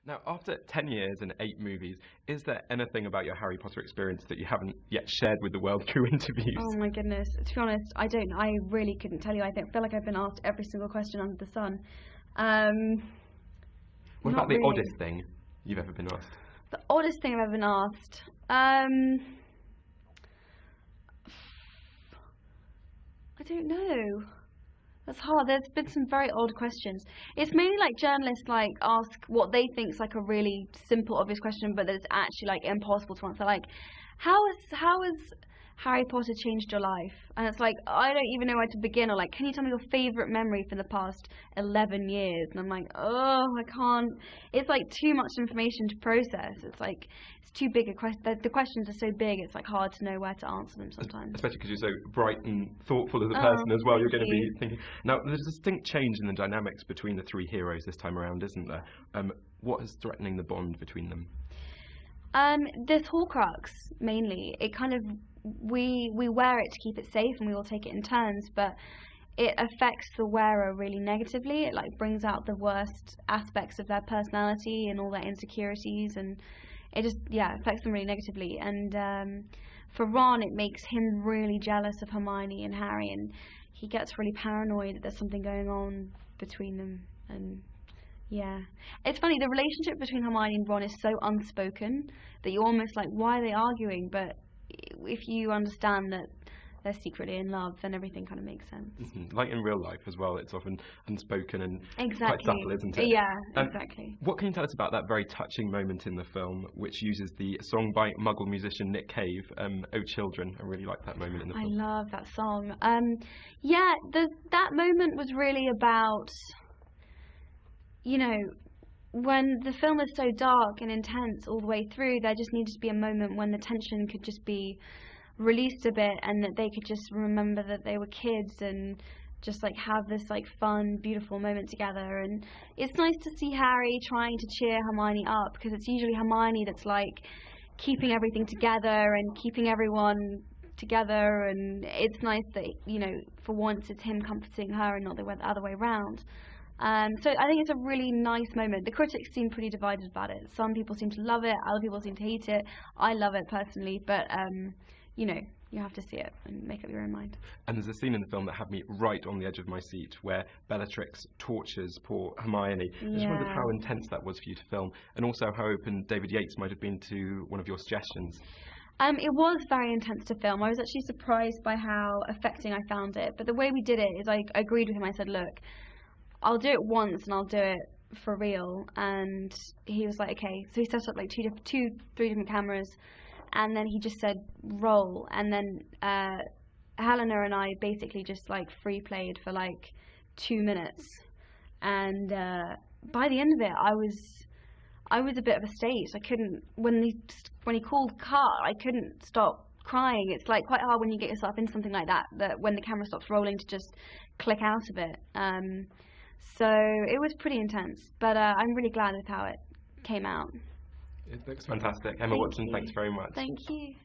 Now, after 10 years and 8 movies, is there anything about your Harry Potter experience that you haven't yet shared with the world through interviews? Oh my goodness. To be honest, I really couldn't tell you. I feel like I've been asked every single question under the sun. What about the oddest thing you've ever been asked? The oddest thing I've ever been asked? I don't know. That's hard. There's been some very odd questions. It's mainly like journalists like ask what they think is like a really simple, obvious question, but that it's actually like impossible to answer. Like, how has Harry Potter changed your life? And it's like, I don't even know where to begin. Or like, can you tell me your favorite memory from the past 11 years? And I'm like, oh, I can't. It's like too much information to process. It's like, it's too big a question. The questions are so big, it's like hard to know where to answer them sometimes. Especially because you're so bright and thoughtful as a person as well. You're going to be you. thinking. Now, there's a distinct change in the dynamics between the 3 heroes this time around, isn't there? What is threatening the bond between them? This Horcrux, mainly. It kind of, we wear it to keep it safe and we all take it in turns, but it affects the wearer really negatively. It like brings out the worst aspects of their personality and all their insecurities, and it just, affects them really negatively. And for Ron, it makes him really jealous of Hermione and Harry, and he gets really paranoid that there's something going on between them. And yeah, it's funny, the relationship between Hermione and Ron is so unspoken that you're almost like, why are they arguing? But if you understand that they're secretly in love, then everything kind of makes sense. Like in real life as well, it's often unspoken and Exactly. quite subtle, isn't it? Yeah, exactly. What can you tell us about that very touching moment in the film, which uses the song by Muggle musician Nick Cave, "Oh Children"? I really like that moment in the film. I love that song. That moment was really about, you know, when the film is so dark and intense all the way through, there just needed to be a moment when the tension could just be released a bit, and that they could just remember that they were kids and just like have this like fun, beautiful moment together. And it's nice to see Harry trying to cheer Hermione up, because it's usually Hermione that's like keeping everything together and keeping everyone together, and it's nice that, you know, for once it's him comforting her and not the other way around. So I think it's a really nice moment. The critics seem pretty divided about it. Some people seem to love it, other people seem to hate it. I love it personally, but you know, you have to see it and make up your own mind. And there's a scene in the film that had me right on the edge of my seat where Bellatrix tortures poor Hermione. I just wondered how intense that was for you to film, and also how open David Yates might have been to one of your suggestions. It was very intense to film. I was actually surprised by how affecting I found it. But the way we did it is I agreed with him. I said, look, I'll do it once and I'll do it for real. And he was like, okay. So he set up like three different cameras, and then he just said roll, and then Helena and I basically just like free played for like 2 minutes, and by the end of it I was a bit of a state. I couldn't, when he called cut, I couldn't stop crying. It's like quite hard when you get yourself into something like that when the camera stops rolling to just click out of it. So it was pretty intense, but I'm really glad with how it came out. It looks fantastic. Emma Watson, thanks very much. Thank you.